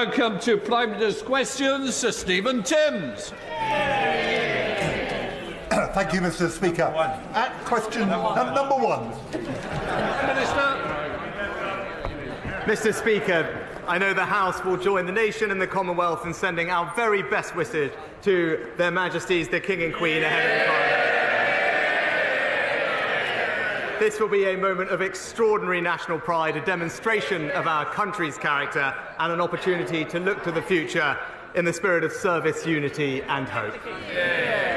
Welcome to Prime Minister's questions, Sir Stephen Timms. Thank you, Mr. Speaker. At question number one. Mr. Speaker, I know the House will join the nation and the Commonwealth in sending our very best wishes to Their Majesties the King and Queen ahead of the Parliament. This will be a moment of extraordinary national pride, a demonstration of our country's character and an opportunity to look to the future in the spirit of service, unity and hope.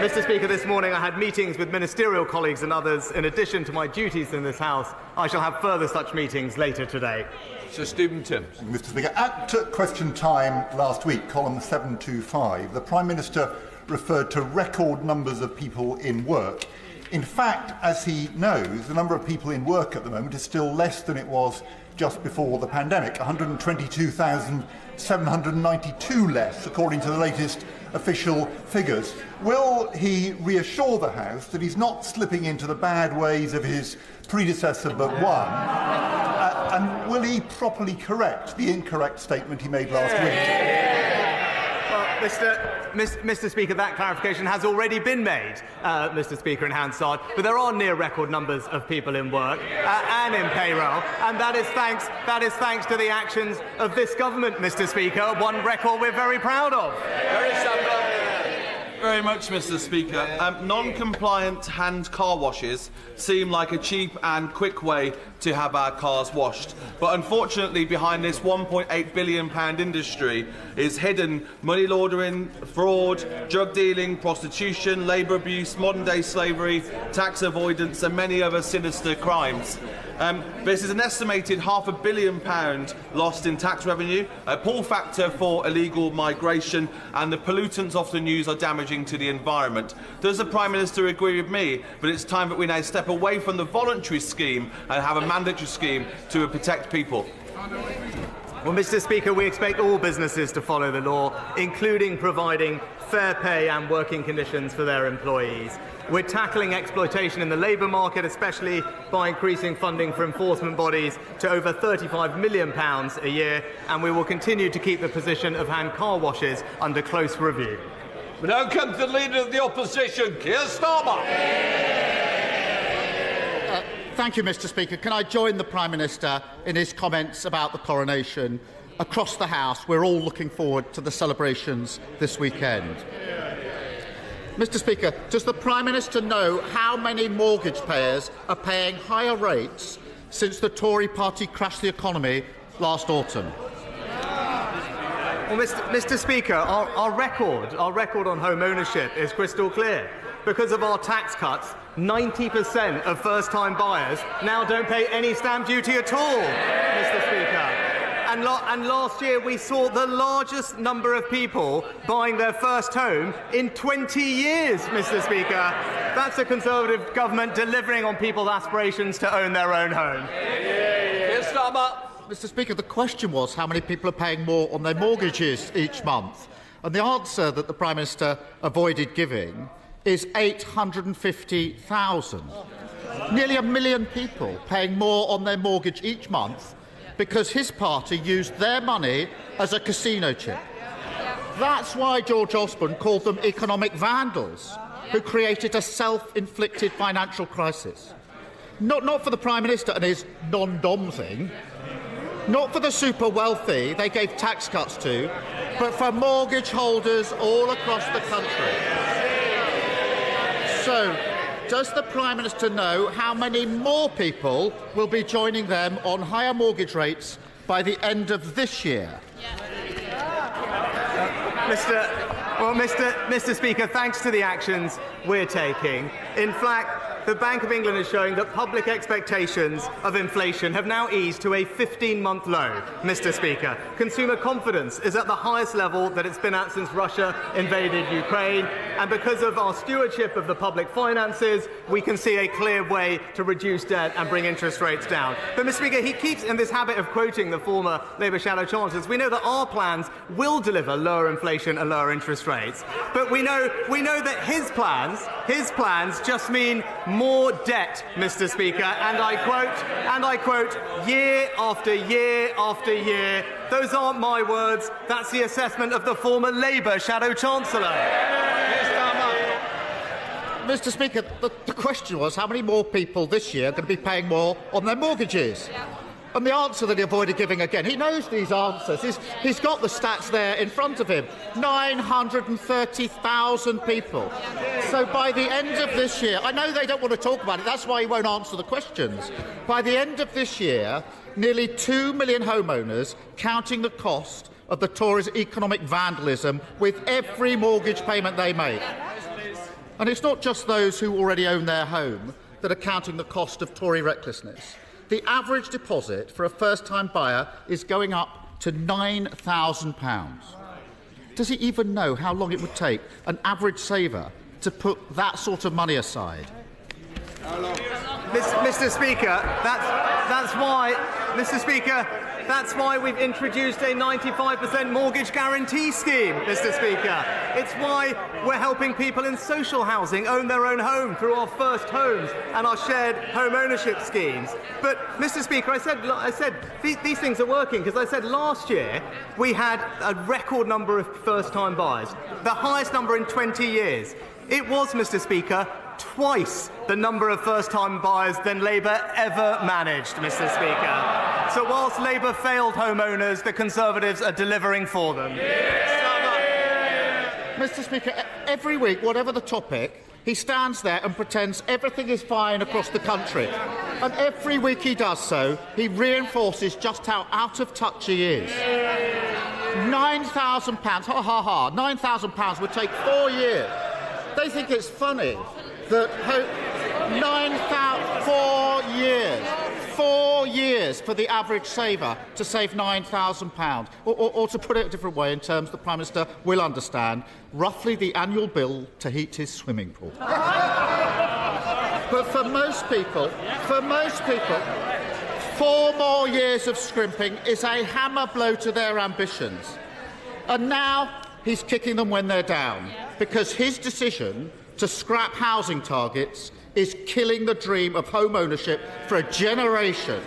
Mr. Speaker, this morning I had meetings with ministerial colleagues and others. In addition to my duties in this House, I shall have further such meetings later today. Sir Stephen Timms. Mr. Speaker, at question time last week, column 725, the Prime Minister referred to record numbers of people in work. In fact, as he knows, the number of people in work at the moment is still less than it was just before the pandemic, 122,792 less, according to the latest official figures. Will he reassure the House that he's not slipping into the bad ways of his predecessor but one? And will he properly correct the incorrect statement he made last week? Well, Mr. Speaker, that clarification has already been made, Mr. Speaker, in Hansard, but there are near record numbers of people in work and in payroll, and that is thanks to the actions of this government, Mr. Speaker, one record we're very proud of. Very much, Mr. Speaker. Non-compliant hand car washes seem like a cheap and quick way to have our cars washed. But unfortunately, behind this £1.8 billion industry is hidden money laundering, fraud, drug dealing, prostitution, labour abuse, modern-day slavery, tax avoidance and many other sinister crimes. This is an estimated £500 million lost in tax revenue, a pull factor for illegal migration, and the pollutants often used are damaging to the environment. Does the Prime Minister agree with me that it's time that we now step away from the voluntary scheme and have a mandatory scheme to protect people? Well, Mr. Speaker, we expect all businesses to follow the law, including providing fair pay and working conditions for their employees. We're tackling exploitation in the labour market, especially by increasing funding for enforcement bodies to over £35 million a year, and we will continue to keep the position of hand car washes under close review. We now come to the Leader of the Opposition, Keir Starmer. Thank you, Mr. Speaker. Can I join the Prime Minister in his comments about the coronation? Across the House, we're all looking forward to the celebrations this weekend. Mr. Speaker, does the Prime Minister know how many mortgage payers are paying higher rates since the Tory party crashed the economy last autumn? Well, Mr. Speaker, our record on home ownership is crystal clear. Because of our tax cuts, 90% of first-time buyers now don't pay any stamp duty at all, Mr. Speaker. And last year we saw the largest number of people buying their first home in 20 years, Mr. Speaker. That's a Conservative government delivering on people's aspirations to own their own home. Mr. Speaker, the question was how many people are paying more on their mortgages each month. And the answer that the Prime Minister avoided giving is 850,000. Nearly 1 million people paying more on their mortgage each month because his party used their money as a casino chip. That's why George Osborne called them economic vandals who created a self-inflicted financial crisis. Not for the Prime Minister and his non-dom thing, not for the super wealthy they gave tax cuts to, but for mortgage holders all across the country. So, does the Prime Minister know how many more people will be joining them on higher mortgage rates by the end of this year? Mr. Speaker, thanks to the actions we're taking, in fact, the Bank of England is showing that public expectations of inflation have now eased to a 15-month low, Mr. Speaker. Consumer confidence is at the highest level that it's been at since Russia invaded Ukraine, And because of our stewardship of the public finances, we can see a clear way to reduce debt and bring interest rates down. But, Mr. Speaker, he keeps in this habit of quoting the former Labour Shadow Chancellors. We know that our plans will deliver lower inflation and lower interest rates. But we know that his plans just mean more debt, Mr. Speaker. And I quote, year after year after year. Those aren't my words. That's the assessment of the former Labour Shadow Chancellor. Mr. Speaker, the question was how many more people this year are going to be paying more on their mortgages? And the answer that he avoided giving again, he knows these answers. He's got the stats there in front of him. 930,000 people. So by the end of this year, I know they don't want to talk about it, that's why he won't answer the questions. By the end of this year, nearly 2 million homeowners, counting the cost of the Tories' economic vandalism with every mortgage payment they make. And it's not just those who already own their home that are counting the cost of Tory recklessness. The average deposit for a first-time buyer is going up to £9,000. Does he even know how long it would take an average saver to put that sort of money aside? Mr. Speaker, that's why we've introduced a 95% mortgage guarantee scheme, Mr. Speaker. It's why we're helping people in social housing own their own home through our first homes and our shared home ownership schemes. But, Mr. Speaker, I said these things are working because I said last year we had a record number of first-time buyers, the highest number in 20 years. It was, Mr. Speaker, twice the number of first-time buyers than Labour ever managed, Mr. Speaker. So whilst Labour failed homeowners, the Conservatives are delivering for them. Mr. Speaker, every week, whatever the topic, he stands there and pretends everything is fine across the country. And every week he does so, he reinforces just how out of touch he is. £9,000, ha ha ha, £9,000 would take 4 years. They think it's funny that 4 years for the average saver to save £9,000. Or to put it a different way, in terms the Prime Minister will understand, roughly the annual bill to heat his swimming pool. But for most people, 4 more years of scrimping is a hammer blow to their ambitions. And now he's kicking them when they're down, because his decision to scrap housing targets is killing the dream of home ownership for a generation.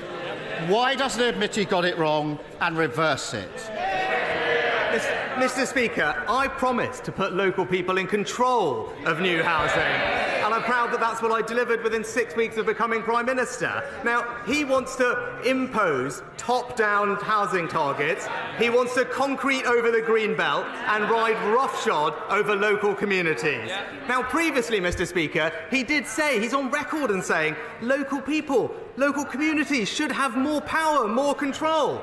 Why doesn't he admit he got it wrong and reverse it? Mr. Speaker, I promised to put local people in control of new housing, and I'm proud that that's what I delivered within 6 weeks of becoming Prime Minister. Now, he wants to impose top-down housing targets, he wants to concrete over the green belt and ride roughshod over local communities. Now, previously, Mr. Speaker, he did say, he's on record in saying, local people, local communities should have more power, more control.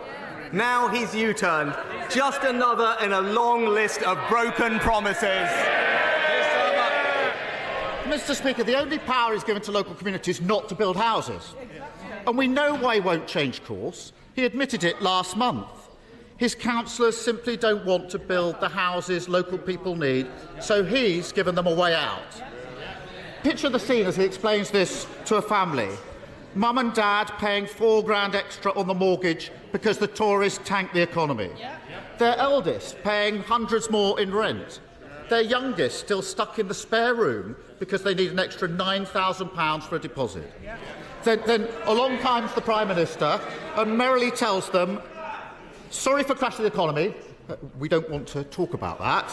Now he's U-turned. Just another in a long list of broken promises. Mr. Speaker, the only power he's given to local communities not to build houses. And we know why he won't change course. He admitted it last month. His councillors simply don't want to build the houses local people need, so he's given them a way out. Picture the scene as he explains this to a family. Mum and Dad paying £4 extra on the mortgage because the Tories tanked the economy. Their eldest paying hundreds more in rent. Their youngest still stuck in the spare room because they need an extra £9,000 for a deposit. Then along comes the Prime Minister and merrily tells them, sorry for crashing the economy. We don't want to talk about that.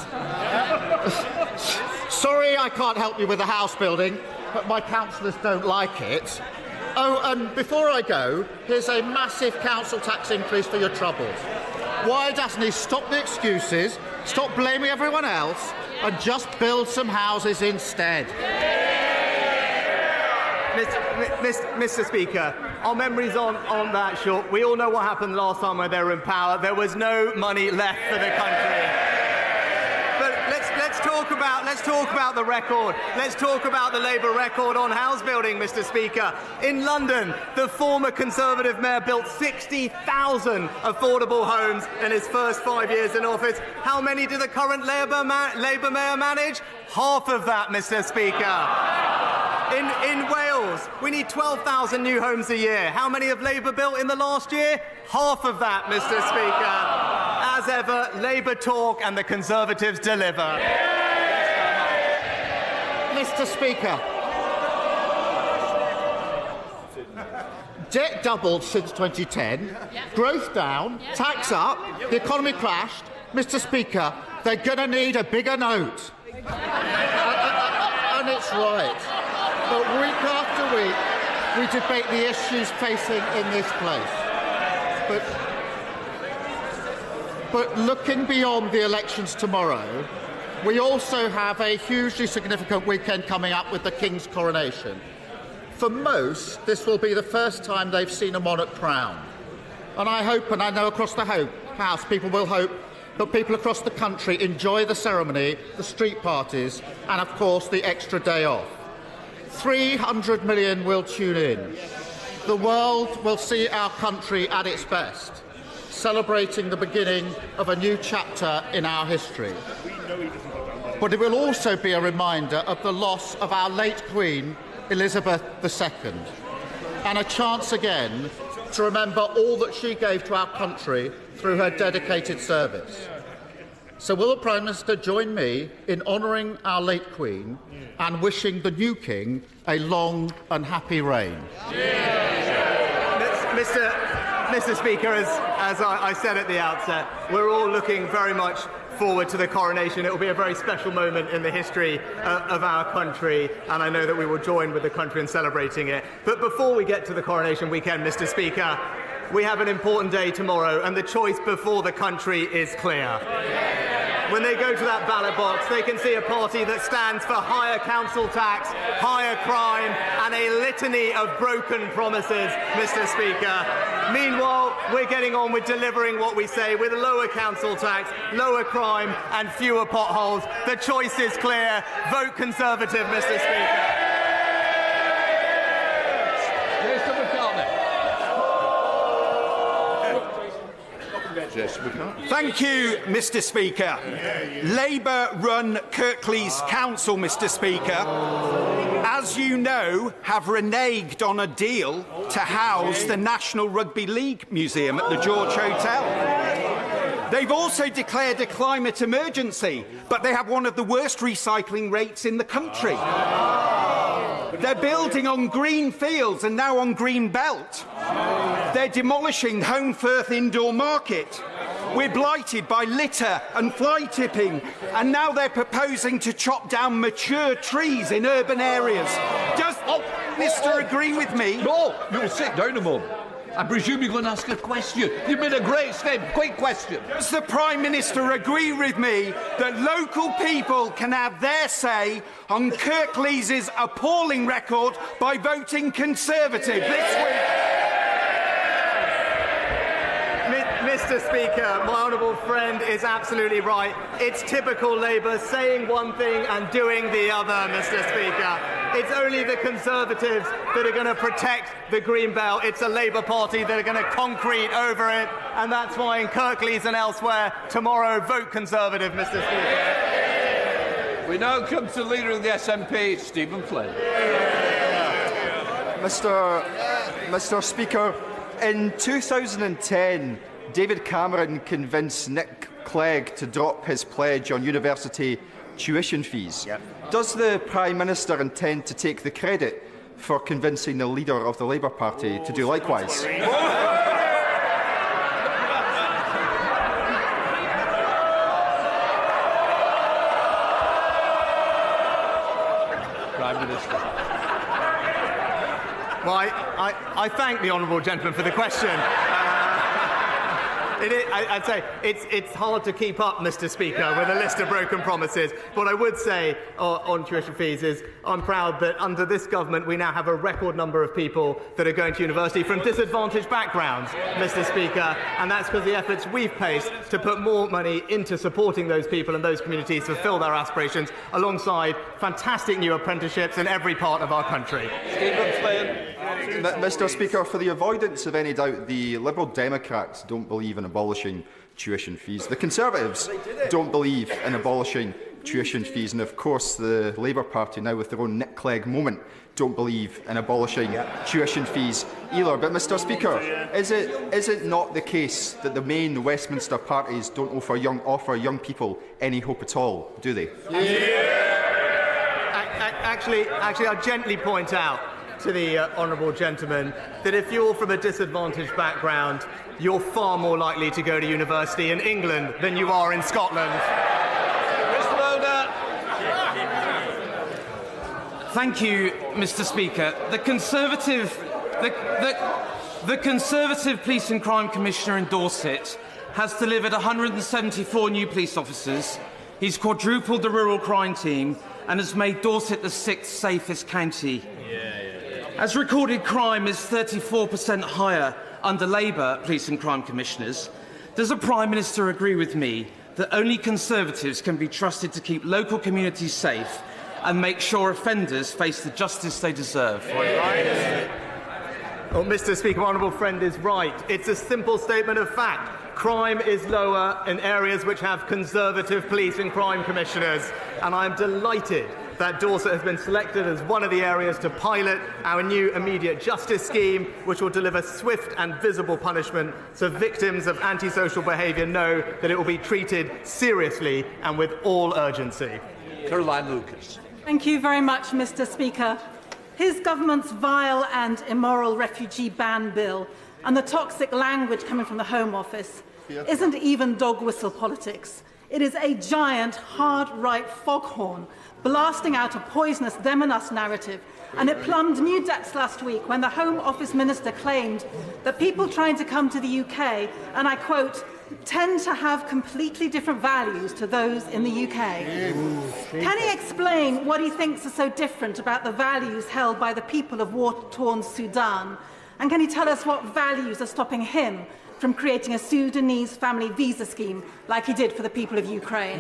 Sorry I can't help you with the house building, but my councillors don't like it. Oh, and before I go, here's a massive council tax increase for your troubles. Why doesn't he stop the excuses, stop blaming everyone else, and just build some houses instead? Mr. Speaker, our memories aren't that short. We all know what happened last time when they were in power. There was no money left for the country. But let's talk about the record. Let's talk about the Labour record on house building, Mr. Speaker. In London, the former Conservative mayor built 60,000 affordable homes in his first 5 years in office. How many did the current Labour mayor manage? Half of that, Mr. Speaker. In Wales, we need 12,000 new homes a year. How many have Labour built in the last year? Half of that, Mr. Speaker. As ever, Labour talk and the Conservatives deliver. Mr. Speaker, debt doubled since 2010, growth down, tax up, the economy crashed. Mr. Speaker, they're going to need a bigger note. And it's right. But week after week, we debate the issues facing in this place. But looking beyond the elections tomorrow, we also have a hugely significant weekend coming up with the King's Coronation. For most, this will be the first time they've seen a monarch crowned. And I hope, and I know across the House, people will hope that people across the country enjoy the ceremony, the street parties, and of course the extra day off. 300 million will tune in. The world will see our country at its best, celebrating the beginning of a new chapter in our history. But it will also be a reminder of the loss of our late Queen, Elizabeth II, and a chance again to remember all that she gave to our country through her dedicated service. So will the Prime Minister join me in honouring our late Queen and wishing the new King a long and happy reign? Mr. Speaker, as I said at the outset, we're all looking very much forward to the coronation. It will be a very special moment in the history of our country, and I know that we will join with the country in celebrating it. But before we get to the coronation weekend, Mr. Speaker, we have an important day tomorrow, and the choice before the country is clear. When they go to that ballot box, they can see a party that stands for higher council tax, higher crime, and a litany of broken promises, Mr. Speaker. Meanwhile, we're getting on with delivering what we say, with lower council tax, lower crime, and fewer potholes. The choice is clear. Vote Conservative, Mr. Speaker. Thank you, Mr. Speaker. Labour run Kirklees Council, Mr. Speaker, as you know, have reneged on a deal to house the National Rugby League Museum at the George Hotel. They've also declared a climate emergency, but they have one of the worst recycling rates in the country. They're building on green fields and now on green belt. They're demolishing Home Firth Indoor Market. We're blighted by litter and fly tipping, and now they're proposing to chop down mature trees in urban areas. Does the Minister agree with me? No, you'll sit down a moment. I presume you're going to ask a question. You've made a great statement. Quick question. Does the Prime Minister agree with me that local people can have their say on Kirklees' appalling record by voting Conservative this week? Mr. Speaker, my honourable friend is absolutely right. It's typical Labour saying one thing and doing the other, Mr. Speaker. It's only the Conservatives that are going to protect the Green Belt. It's a Labour Party that are going to concrete over it. And that's why in Kirklees and elsewhere, tomorrow, vote Conservative, Mr. Speaker. We now come to the Leader of the SNP, Stephen Flynn. Mr. Speaker, in 2010, David Cameron convinced Nick Clegg to drop his pledge on university tuition fees. Does the Prime Minister intend to take the credit for convincing the leader of the Labour Party to do likewise? Prime Minister. Well, I thank the honourable gentleman for the question. I'd say it's hard to keep up, Mr. Speaker, with a list of broken promises. What I would say on tuition fees is I'm proud that under this government we now have a record number of people that are going to university from disadvantaged backgrounds, Mr. Speaker, and that's because of the efforts we've placed to put more money into supporting those people and those communities to fulfil their aspirations, alongside fantastic new apprenticeships in every part of our country. Mr. Speaker, for the avoidance of any doubt, the Liberal Democrats don't believe in abolishing tuition fees. The Conservatives don't believe in abolishing tuition fees, and of course the Labour Party, now with their own Nick Clegg moment, don't believe in abolishing tuition fees either. But, Mr. Speaker, is it not the case that the main Westminster parties don't offer young people any hope at all, do they? Actually, I'll gently point out to the honourable gentleman that if you're from a disadvantaged background, you're far more likely to go to university in England than you are in Scotland. Thank you, Mr. Speaker. The Conservative Police and Crime Commissioner in Dorset has delivered 174 new police officers. He's quadrupled the rural crime team and has made Dorset the 6th safest county. As recorded crime is 34% higher under Labour Police and Crime Commissioners, does the Prime Minister agree with me that only Conservatives can be trusted to keep local communities safe and make sure offenders face the justice they deserve? Well, Mr. Speaker, my honourable friend is right. It's a simple statement of fact. Crime is lower in areas which have Conservative police and crime commissioners, and I'm delighted that Dorset has been selected as one of the areas to pilot our new immediate justice scheme, which will deliver swift and visible punishment so victims of antisocial behaviour know that it will be treated seriously and with all urgency. Caroline Lucas. Thank you very much, Mr. Speaker. His government's vile and immoral refugee ban bill and the toxic language coming from the Home Office isn't even dog whistle politics. It is a giant, hard-right foghorn blasting out a poisonous them and us narrative, and it plumbed new depths last week when the Home Office Minister claimed that people trying to come to the UK, and I quote, tend to have completely different values to those in the UK. Can he explain what he thinks are so different about the values held by the people of war-torn Sudan? And can he tell us what values are stopping him from creating a Sudanese family visa scheme like he did for the people of Ukraine?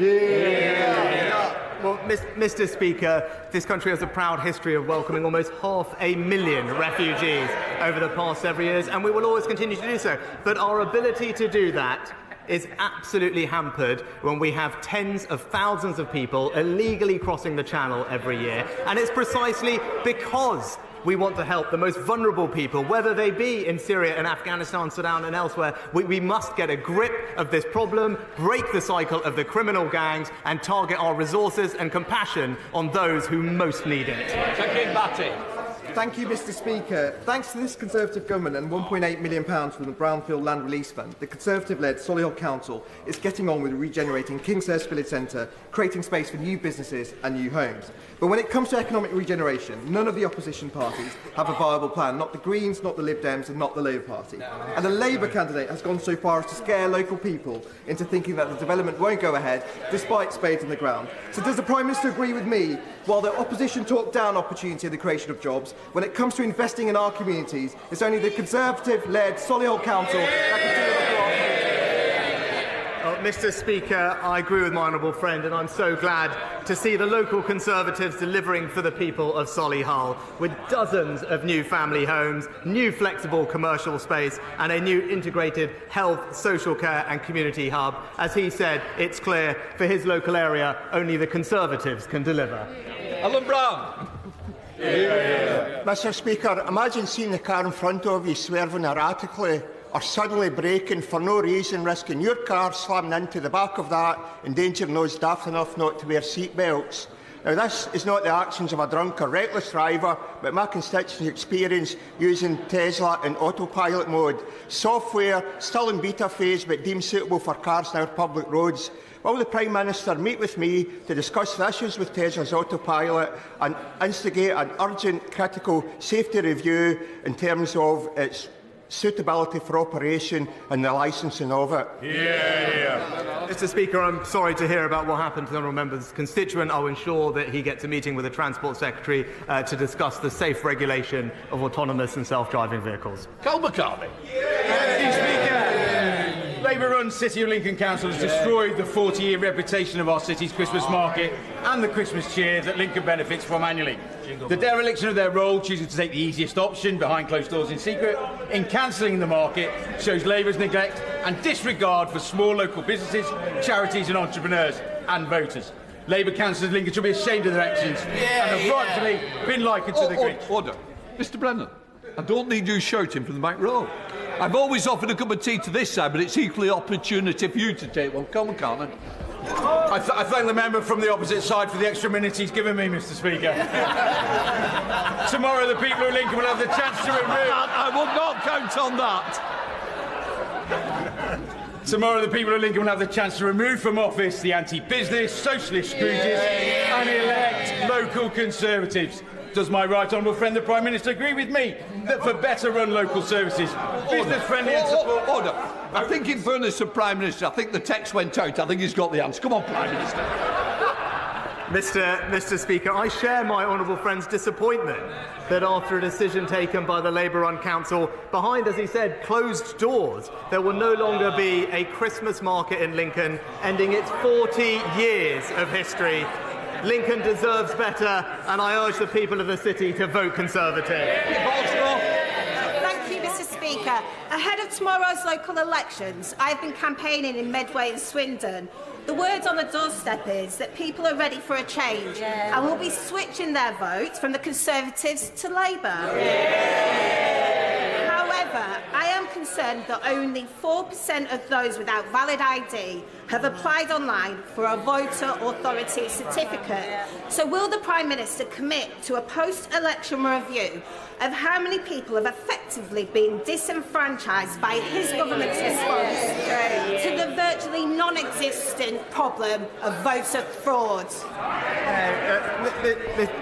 Well, Mr. Speaker, this country has a proud history of welcoming almost 500,000 refugees over the past several years, and we will always continue to do so. But our ability to do that is absolutely hampered when we have tens of thousands of people illegally crossing the Channel every year. And it's precisely because we want to help the most vulnerable people, whether they be in Syria and Afghanistan, Sudan and elsewhere. We must get a grip of this problem, break the cycle of the criminal gangs and target our resources and compassion on those who most need it. Thank you, Mr. Speaker. Thanks to this Conservative government and £1.8 million from the Brownfield Land Release Fund, the Conservative-led Solihull Council is getting on with regenerating Kingshurst Village Centre, creating space for new businesses and new homes. But when it comes to economic regeneration, none of the opposition parties have a viable plan, not the Greens, not the Lib Dems and not the Labour Party. And the Labour candidate has gone so far as to scare local people into thinking that the development won't go ahead, despite spades in the ground. So does the Prime Minister agree with me, while the opposition talk down opportunity and the creation of jobs, when it comes to investing in our communities, it's only the Conservative-led Solihull Council that can deliver for our communities? Mr. Speaker, I agree with my honourable friend, and I'm so glad to see the local Conservatives delivering for the people of Solihull, with dozens of new family homes, new flexible commercial space and a new integrated health, social care and community hub. As he said, it's clear for his local area, only the Conservatives can deliver. Alan Brown. Mr. Speaker, imagine seeing the car in front of you swerving erratically or suddenly braking for no reason, risking your car slamming into the back of that, endangering those daft enough not to wear seat belts. Now, this is not the actions of a drunk or reckless driver, but my constituents' experience using Tesla in autopilot mode, software still in beta phase but deemed suitable for cars on our public roads. Will the Prime Minister meet with me to discuss the issues with Tesla's autopilot and instigate an urgent critical safety review in terms of its suitability for operation and the licensing of it. Mr. Speaker, I'm sorry to hear about what happened to the honourable member's constituent. I'll ensure that he gets a meeting with the Transport Secretary to discuss the safe regulation of autonomous and self-driving vehicles. Cal McCartney. Mr. Speaker, Labour-run City of Lincoln Council has destroyed the 40-year reputation of our city's Christmas market and the Christmas cheer that Lincoln benefits from annually. The dereliction of their role, choosing to take the easiest option behind closed doors in secret, in cancelling the market, shows Labour's neglect and disregard for small local businesses, charities and entrepreneurs and voters. Labour councillors Lincoln should be ashamed of their actions and have rightfully been likened to the Grinch. Order. Mr Brennan, I don't need you shouting from the back row. I've always offered a cup of tea to this side, but it's equally opportunity for you to take one. Come on, Carmen. I thank the member from the opposite side for the extra minutes he's given me, Mr. Speaker. Tomorrow the people of Lincoln will have the chance to remove... I will not count on that. Tomorrow the people of Lincoln will have the chance to remove from office the anti-business, socialist Scrooges and elect local Conservatives. Does my right honourable friend the Prime Minister agree with me that for better run local services, business-friendly and support... Order. I think in fairness to Prime Minister, I think the text went out. I think he's got the answer. Come on, Prime Minister. Mr. Speaker, I share my honourable friend's disappointment that after a decision taken by the Labour-run council behind, as he said, closed doors, there will no longer be a Christmas market in Lincoln, ending its 40 years of history. Lincoln deserves better, and I urge the people of the city to vote Conservative. Thank you, Mr. Speaker. Ahead of tomorrow's local elections, I've been campaigning in Medway and Swindon. The word on the doorstep is that people are ready for a change and will be switching their votes from the Conservatives to Labour. However, I am concerned that only 4% of those without valid ID have applied online for a voter authority certificate. So will the Prime Minister commit to a post-election review of how many people have effectively been disenfranchised by his government's response to the virtually non-existent problem of voter fraud?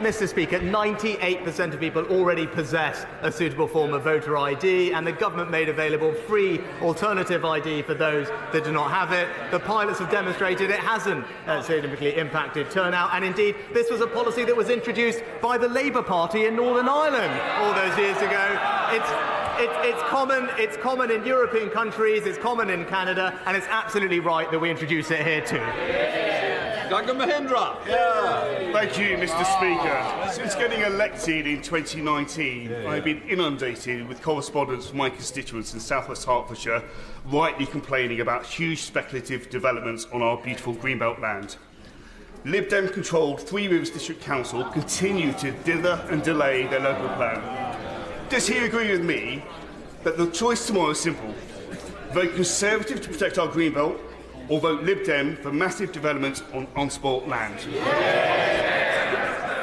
Mr. Speaker, 98% of people already possess a suitable form of voter ID, and the government made available free alternative ID for those that do not have it. The pilots have demonstrated it hasn't significantly impacted turnout, and indeed this was a policy that was introduced by the Labour Party in Northern Ireland all those years ago. It's common in European countries, it's common in Canada, and it's absolutely right that we introduce it here too. Dr. Mahindra. Thank you, Mr. Speaker. Since getting elected in 2019, I've been inundated with correspondence from my constituents in South West Hertfordshire, rightly complaining about huge speculative developments on our beautiful Greenbelt land. Lib Dem-controlled Three Rivers District Council continue to dither and delay their local plan. Does he agree with me that the choice tomorrow is simple? Vote Conservative to protect our Greenbelt, or vote Lib Dem for massive developments on sport land?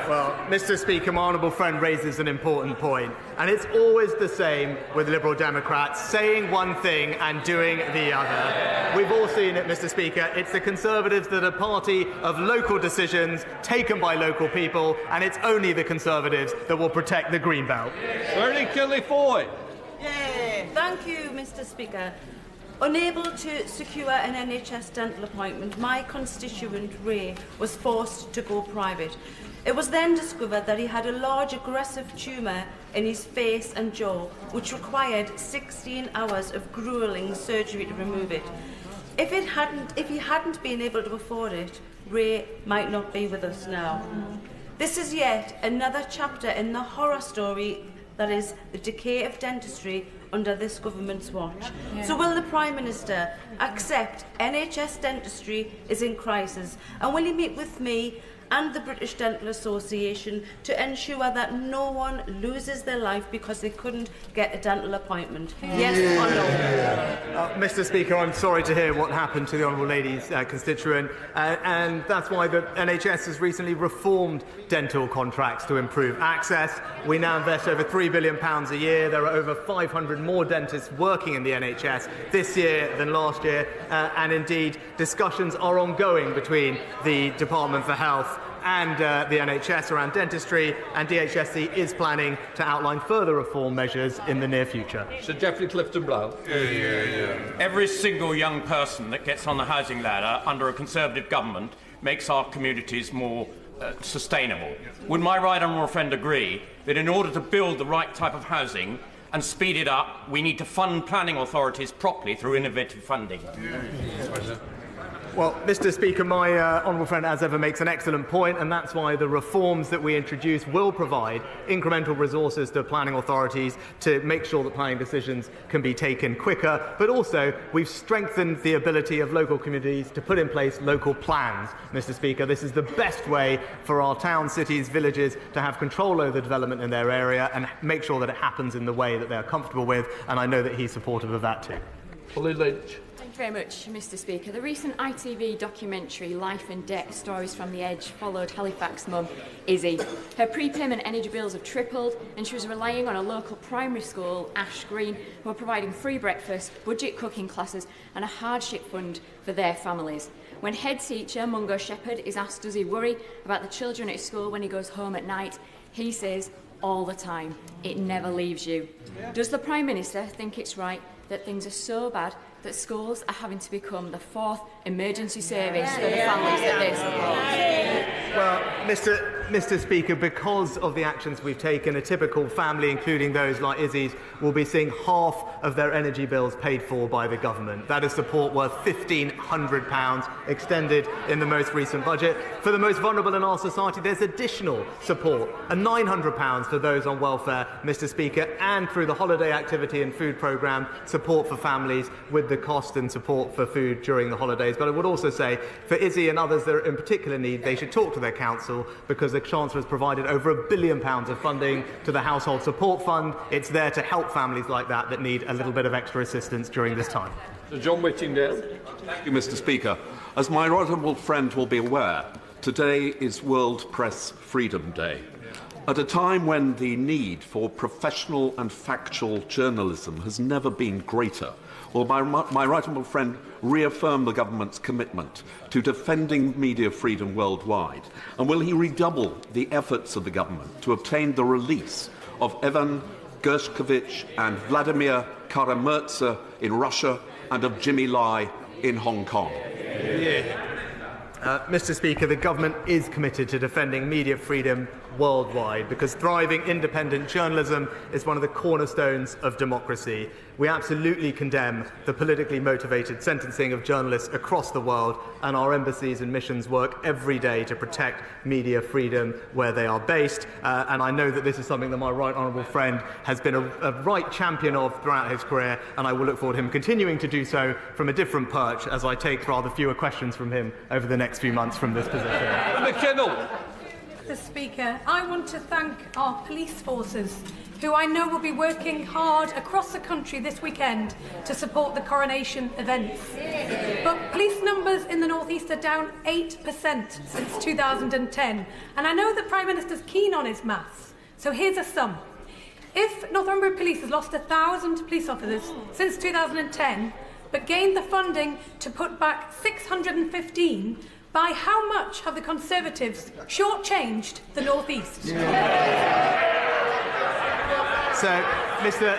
Well, Mr. Speaker, my honourable friend raises an important point, and it's always the same with Liberal Democrats, saying one thing and doing the other. We've all seen it, Mr. Speaker. It's the Conservatives that are party of local decisions taken by local people, and it's only the Conservatives that will protect the Greenbelt. Bernie Kelly-Foy. Thank you, Mr. Speaker. Unable to secure an NHS dental appointment, my constituent Ray was forced to go private. It was then discovered that he had a large aggressive tumour in his face and jaw, which required 16 hours of gruelling surgery to remove it. If he hadn't been able to afford it, Ray might not be with us now. This is yet another chapter in the horror story that is the decay of dentistry under this government's watch. So will the Prime Minister accept NHS dentistry is in crisis, and will he meet with me and the British Dental Association to ensure that no one loses their life because they couldn't get a dental appointment? Yes or no? Mr. Speaker, I'm sorry to hear what happened to the Honourable Lady's constituent, and that's why the NHS has recently reformed dental contracts to improve access. We now invest over £3 billion a year. There are over 500 more dentists working in the NHS this year than last year, and indeed discussions are ongoing between the Department for Health and the NHS around dentistry, and DHSC is planning to outline further reform measures in the near future. Sir Geoffrey Clifton-Brown. Every single young person that gets on the housing ladder under a Conservative government makes our communities more sustainable. Would my right honourable friend agree that in order to build the right type of housing and speed it up, we need to fund planning authorities properly through innovative funding? Well, Mr. Speaker, my honourable friend, as ever, makes an excellent point, and that's why the reforms that we introduce will provide incremental resources to planning authorities to make sure that planning decisions can be taken quicker. But also, we've strengthened the ability of local communities to put in place local plans. Mr. Speaker, this is the best way for our towns, cities, villages to have control over the development in their area and make sure that it happens in the way that they're comfortable with, and I know that he's supportive of that too. Polly Lynch. Thank you very much, Mr. Speaker. The recent ITV documentary Life and Debt Stories from the Edge followed Halifax mum Izzy. Her prepayment energy bills have tripled and she was relying on a local primary school, Ash Green, who are providing free breakfast, budget cooking classes and a hardship fund for their families. When head teacher Mungo Shepherd is asked does he worry about the children at his school when he goes home at night, he says all the time, it never leaves you. Does the Prime Minister think it's right that things are so bad that schools are having to become the fourth emergency service for the families that they support? Well, Mr. Speaker, because of the actions we've taken, a typical family, including those like Izzy's, will be seeing half of their energy bills paid for by the government. That is support worth £1,500 extended in the most recent budget. For the most vulnerable in our society, there's additional support, and £900 for those on welfare, Mr. Speaker, and through the holiday activity and food programme, support for families with the cost and support for food during the holidays. But I would also say, for Izzy and others that are in particular need, they should talk to their council, because the Chancellor has provided over £1 billion of funding to the Household Support Fund. It's there to help families like that need a little bit of extra assistance during this time. Sir John Whittingdale. Thank you, Mr. Speaker. As my honourable friend will be aware, today is World Press Freedom Day. At a time when the need for professional and factual journalism has never been greater, will my right honourable friend reaffirm the government's commitment to defending media freedom worldwide? And will he redouble the efforts of the government to obtain the release of Evan Gershkovich and Vladimir Kara-Murza in Russia and of Jimmy Lai in Hong Kong? Mr. Speaker, the government is committed to defending media freedom worldwide, because thriving independent journalism is one of the cornerstones of democracy. We absolutely condemn the politically motivated sentencing of journalists across the world, and our embassies and missions work every day to protect media freedom where they are based. And I know that this is something that my right honourable friend has been a right champion of throughout his career, and I will look forward to him continuing to do so from a different perch as I take rather fewer questions from him over the next few months from this position. McKinnell. Mr. Speaker, I want to thank our police forces, who I know will be working hard across the country this weekend to support the Coronation events. But police numbers in the North East are down 8% since 2010, and I know the Prime Minister's keen on his maths, so here's a sum. If Northumberland Police has lost 1,000 police officers since 2010, but gained the funding to put back 615, by how much have the Conservatives shortchanged the North East? So, Mr.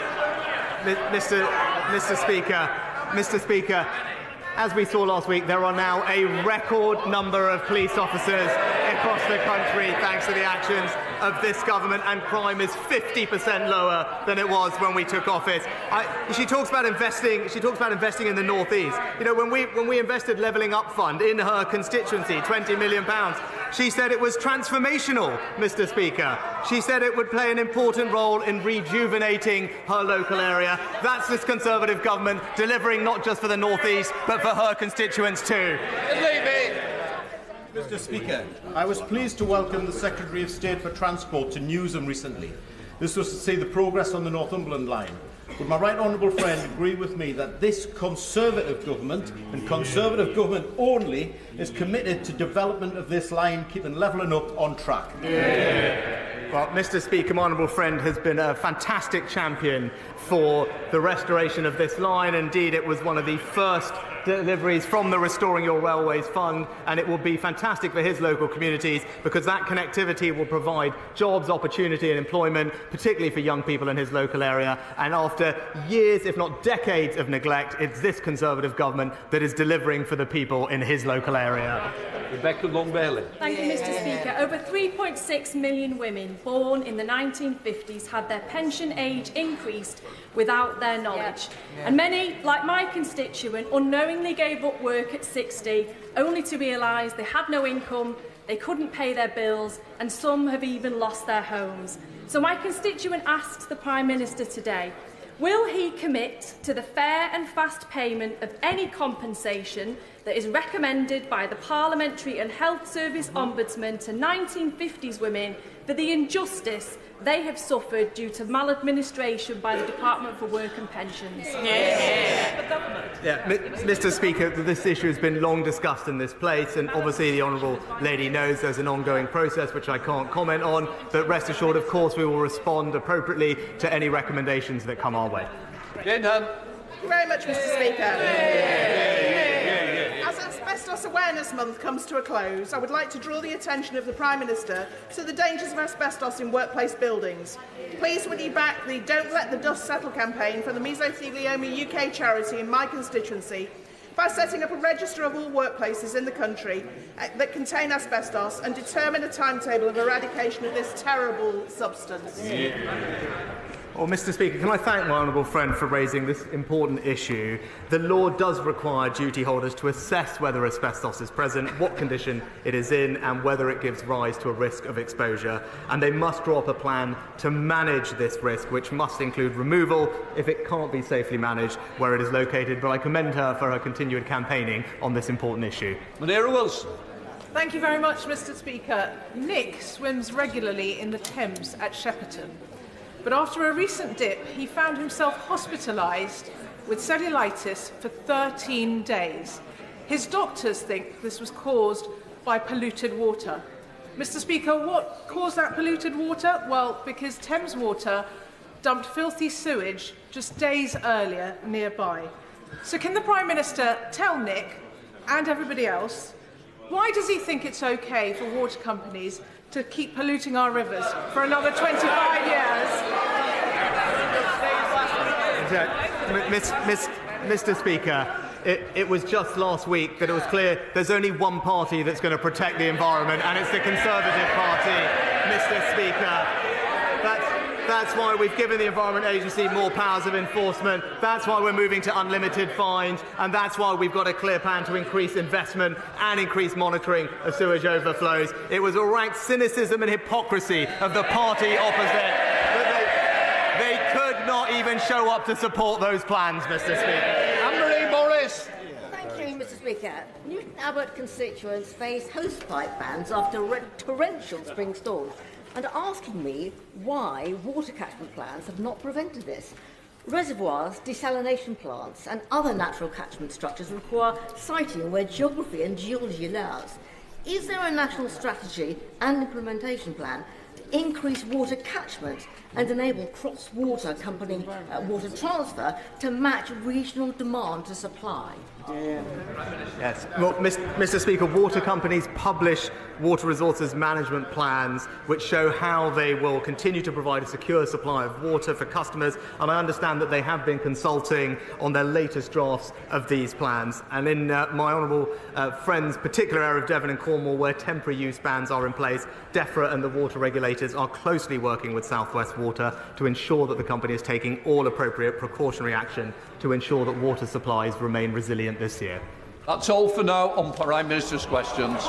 Speaker, as we saw last week, there are now a record number of police officers across the country thanks to the actions of this government, and crime is 50% lower than it was when we took office. She talks about investing. She talks about investing in the North East. You know, when we invested Levelling Up Fund in her constituency, £20 million, she said it was transformational, Mr. Speaker. She said it would play an important role in rejuvenating her local area. That's this Conservative government delivering not just for the North East, but for her constituents too. Mr. Speaker, I was pleased to welcome the Secretary of State for Transport to Newsham recently. This was to see the progress on the Northumberland line. Would my right honourable friend agree with me that this Conservative government, and Conservative government only, is committed to development of this line, keeping Levelling Up on track? Well, Mr. Speaker, my honourable friend has been a fantastic champion for the restoration of this line. Indeed, it was one of the first deliveries from the Restoring Your Railways Fund, and it will be fantastic for his local communities because that connectivity will provide jobs, opportunity and employment, particularly for young people in his local area. And after years, if not decades of neglect, it's this Conservative government that is delivering for the people in his local area. Rebecca Long-Bailey. Thank you, Mr. Speaker. Over 3.6 million women born in the 1950s had their pension age increased without their knowledge. And many, like my constituent, unknowingly gave up work at 60, only to realise they had no income, they couldn't pay their bills, and some have even lost their homes. So my constituent asks the Prime Minister today, will he commit to the fair and fast payment of any compensation that is recommended by the Parliamentary and Health Service Ombudsman to 1950s women for the injustice they have suffered due to maladministration by the Department for Work and Pensions? Mr. Speaker, this issue has been long discussed in this place, and obviously the Honourable Lady knows there's an ongoing process which I can't comment on, but rest assured, of course, we will respond appropriately to any recommendations that come our way. Thank you very much, Mr. Speaker. As Asbestos Awareness Month comes to a close, I would like to draw the attention of the Prime Minister to the dangers of asbestos in workplace buildings. Please will you back the Don't Let the Dust Settle campaign from the Mesothelioma UK charity in my constituency by setting up a register of all workplaces in the country that contain asbestos and determine a timetable of eradication of this terrible substance. Well, Mr. Speaker, can I thank my honourable friend for raising this important issue? The law does require duty holders to assess whether asbestos is present, what condition it is in, and whether it gives rise to a risk of exposure. And they must draw up a plan to manage this risk, which must include removal if it can't be safely managed where it is located. But I commend her for her continued campaigning on this important issue. Madeira Wilson. Thank you very much, Mr. Speaker. Nick swims regularly in the Thames at Shepperton. But after a recent dip, he found himself hospitalised with cellulitis for 13 days. His doctors think this was caused by polluted water. Mr. Speaker, what caused that polluted water? Well, because Thames Water dumped filthy sewage just days earlier nearby. So can the Prime Minister tell Nick and everybody else, why does he think it's okay for water companies to keep polluting our rivers for another 25 years? Mr. Speaker, it was just last week that it was clear there's only one party that's going to protect the environment, and it's the Conservative Party, Mr. Speaker. That's why we've given the Environment Agency more powers of enforcement. That's why we're moving to unlimited fines. And that's why we've got a clear plan to increase investment and increase monitoring of sewage overflows. It was a rank cynicism and hypocrisy of the party opposite that they could not even show up to support those plans, Mr. Speaker. Anne-Marie Morris. Thank you, Mr. Speaker. Newton Abbot constituents face hosepipe bans after torrential spring storms, and are asking me why water catchment plans have not prevented this. Reservoirs, desalination plants and other natural catchment structures require siting where geography and geology allows. Is there a national strategy and implementation plan to increase water catchment and enable cross-water company water transfer to match regional demand to supply? Yes. Well, Mr. Speaker, water companies publish water resources management plans which show how they will continue to provide a secure supply of water for customers, and I understand that they have been consulting on their latest drafts of these plans. And in my honourable friend's particular area of Devon and Cornwall, where temporary use bans are in place, DEFRA and the water regulators are closely working with South West Water to ensure that the company is taking all appropriate precautionary action to ensure that water supplies remain resilient this year. That's all for now on Prime Minister's questions.